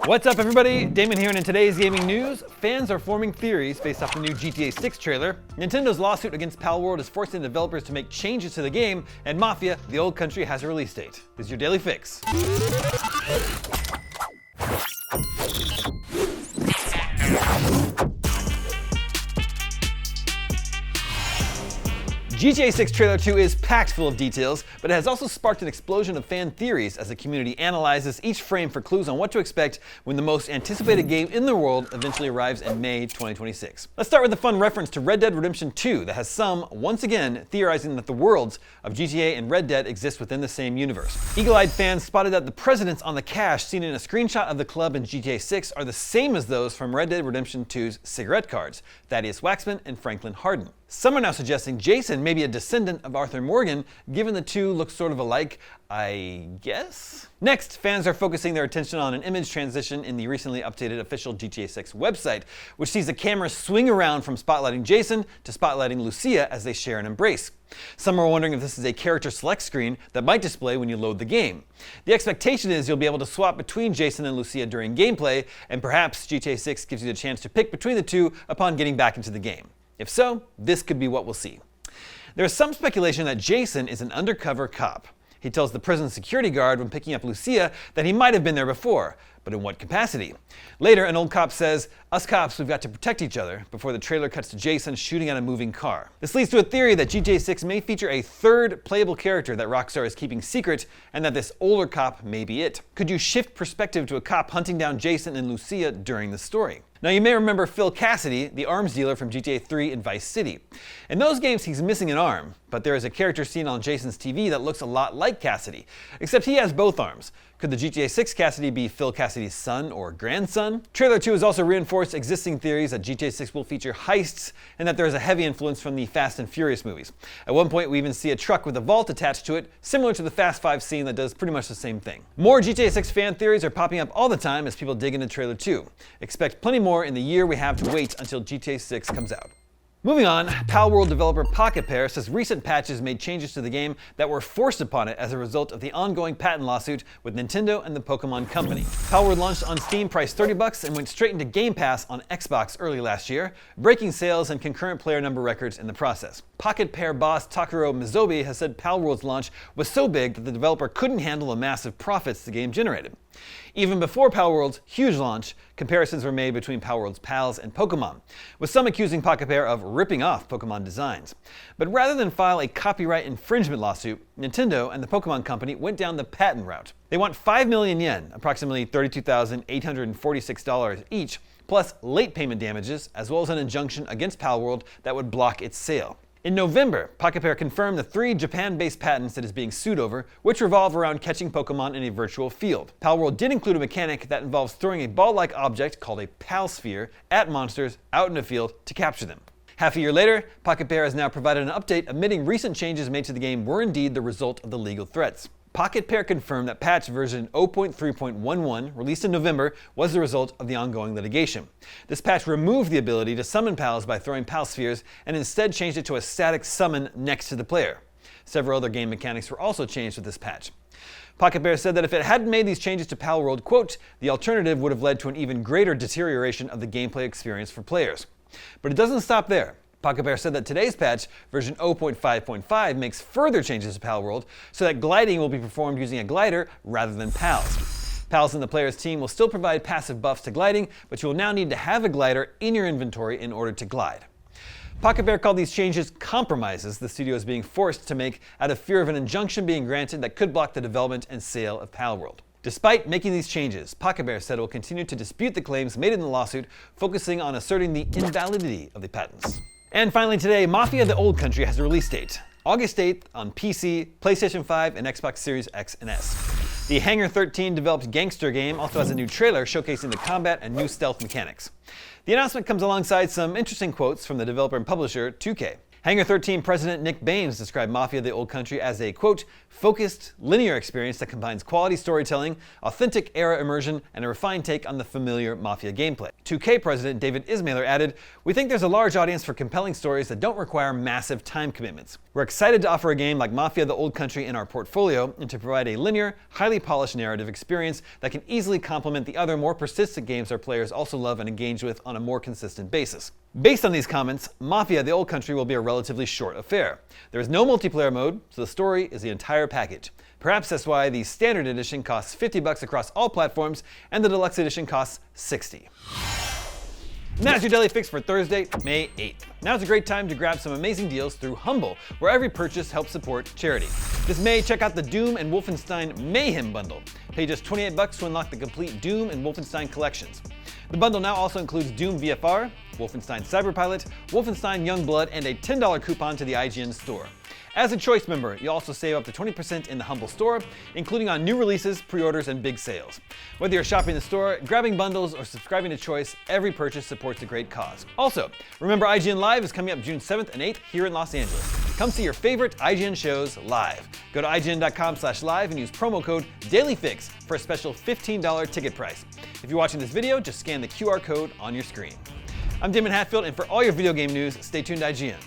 What's up, everybody? Damon here, and in today's gaming news, fans are forming theories based off the new GTA 6 trailer. Nintendo's lawsuit against Palworld is forcing developers to make changes to the game, and Mafia, the old country, has a release date. This is your daily fix. GTA 6 Trailer 2 is packed full of details, but it has also sparked an explosion of fan theories as the community analyzes each frame for clues on what to expect when the most anticipated game in the world eventually arrives in May 2026. Let's start with a fun reference to Red Dead Redemption 2 that has some, once again, theorizing that the worlds of GTA and Red Dead exist within the same universe. Eagle-eyed fans spotted that the presidents on the cash seen in a screenshot of the club in GTA 6 are the same as those from Red Dead Redemption 2's cigarette cards, Thaddeus Waxman and Franklin Hardin. Some are now suggesting Jason may be a descendant of Arthur Morgan, given the two look sort of alike, I guess? Next, fans are focusing their attention on an image transition in the recently updated official GTA 6 website, which sees the camera swing around from spotlighting Jason to spotlighting Lucia as they share an embrace. Some are wondering if this is a character select screen that might display when you load the game. The expectation is you'll be able to swap between Jason and Lucia during gameplay, and perhaps GTA 6 gives you the chance to pick between the two upon getting back into the game. If so, this could be what we'll see. There is some speculation that Jason is an undercover cop. He tells the prison security guard when picking up Lucia that he might have been there before, but in what capacity? Later, an old cop says, "Us cops, we've got to protect each other," before the trailer cuts to Jason shooting at a moving car. This leads to a theory that GTA 6 may feature a third playable character that Rockstar is keeping secret, and that this older cop may be it. Could you shift perspective to a cop hunting down Jason and Lucia during the story? Now, you may remember Phil Cassidy, the arms dealer from GTA 3 and Vice City. In those games, he's missing an arm, but there is a character seen on Jason's TV that looks a lot like Cassidy, except he has both arms. Could the GTA 6 Cassidy be Phil Cassidy's son or grandson? Trailer 2 has also reinforced existing theories that GTA 6 will feature heists and that there is a heavy influence from the Fast and Furious movies. At one point, we even see a truck with a vault attached to it, similar to the Fast 5 scene that does pretty much the same thing. More GTA 6 fan theories are popping up all the time as people dig into Trailer 2. Expect plenty more in the year we have to wait until GTA 6 comes out. Moving on, Palworld developer Pocketpair says recent patches made changes to the game that were forced upon it as a result of the ongoing patent lawsuit with Nintendo and the Pokémon company. Palworld launched on Steam, priced $30, and went straight into Game Pass on Xbox early last year, breaking sales and concurrent player number records in the process. Pocketpair boss Takuro Mizobi has said Palworld's launch was so big that the developer couldn't handle the massive profits the game generated. Even before Palworld's huge launch, comparisons were made between Palworld's pals and Pokémon, with some accusing Pocketpair of ripping off Pokémon designs. But rather than file a copyright infringement lawsuit, Nintendo and the Pokémon company went down the patent route. They want 5 million yen, approximately $32,846 each, plus late payment damages, as well as an injunction against Palworld that would block its sale. In November, Pocketpair confirmed the 3 Japan-based patents it is being sued over, which revolve around catching Pokémon in a virtual field. Palworld did include a mechanic that involves throwing a ball-like object called a Palsphere at monsters out in a field to capture them. Half a year later, Pocketpair has now provided an update admitting recent changes made to the game were indeed the result of the legal threats. Pocketpair confirmed that patch version 0.3.11, released in November, was the result of the ongoing litigation. This patch removed the ability to summon pals by throwing pal spheres and instead changed it to a static summon next to the player. Several other game mechanics were also changed with this patch. Pocketpair said that if it hadn't made these changes to Palworld, quote, the alternative would have led to an even greater deterioration of the gameplay experience for players. But it doesn't stop there. Pocketpair said that today's patch, version 0.5.5, makes further changes to Palworld so that gliding will be performed using a glider rather than pals. Pals in the player's team will still provide passive buffs to gliding, but you will now need to have a glider in your inventory in order to glide. Pocketpair called these changes compromises the studio is being forced to make out of fear of an injunction being granted that could block the development and sale of Palworld. Despite making these changes, Pocketpair said it will continue to dispute the claims made in the lawsuit, focusing on asserting the invalidity of the patents. And finally today, Mafia the Old Country has a release date, August 8th on PC, PlayStation 5, and Xbox Series X and S. The Hangar 13 developed gangster game also has a new trailer showcasing the combat and new stealth mechanics. The announcement comes alongside some interesting quotes from the developer and publisher 2K. Hangar 13 President Nick Baines described Mafia: The Old Country as a, quote, focused, linear experience that combines quality storytelling, authentic era immersion, and a refined take on the familiar Mafia gameplay. 2K President David Ismailer added, "We think there's a large audience for compelling stories that don't require massive time commitments. We're excited to offer a game like Mafia: The Old Country in our portfolio and to provide a linear, highly polished narrative experience that can easily complement the other more persistent games our players also love and engage with on a more consistent basis." Based on these comments, Mafia: The Old Country will be a relatively short affair. There is no multiplayer mode, so the story is the entire package. Perhaps that's why the Standard Edition costs $50 across all platforms and the Deluxe Edition costs $60. And that's your Daily Fix for Thursday, May 8th. Now's a great time to grab some amazing deals through Humble, where every purchase helps support charity. This May, check out the Doom and Wolfenstein Mayhem bundle. Pay just $28 to unlock the complete Doom and Wolfenstein collections. The bundle now also includes Doom VFR, Wolfenstein Cyberpilot, Wolfenstein Youngblood, and a $10 coupon to the IGN store. As a Choice member, you'll also save up to 20% in the Humble store, including on new releases, pre-orders, and big sales. Whether you're shopping the store, grabbing bundles, or subscribing to Choice, every purchase supports a great cause. Also, remember IGN Live is coming up June 7th and 8th here in Los Angeles. Come see your favorite IGN shows live. Go to IGN.com/live and use promo code DailyFix for a special $15 ticket price. If you're watching this video, just scan the QR code on your screen. I'm Damon Hatfield, and for all your video game news, stay tuned to IGN.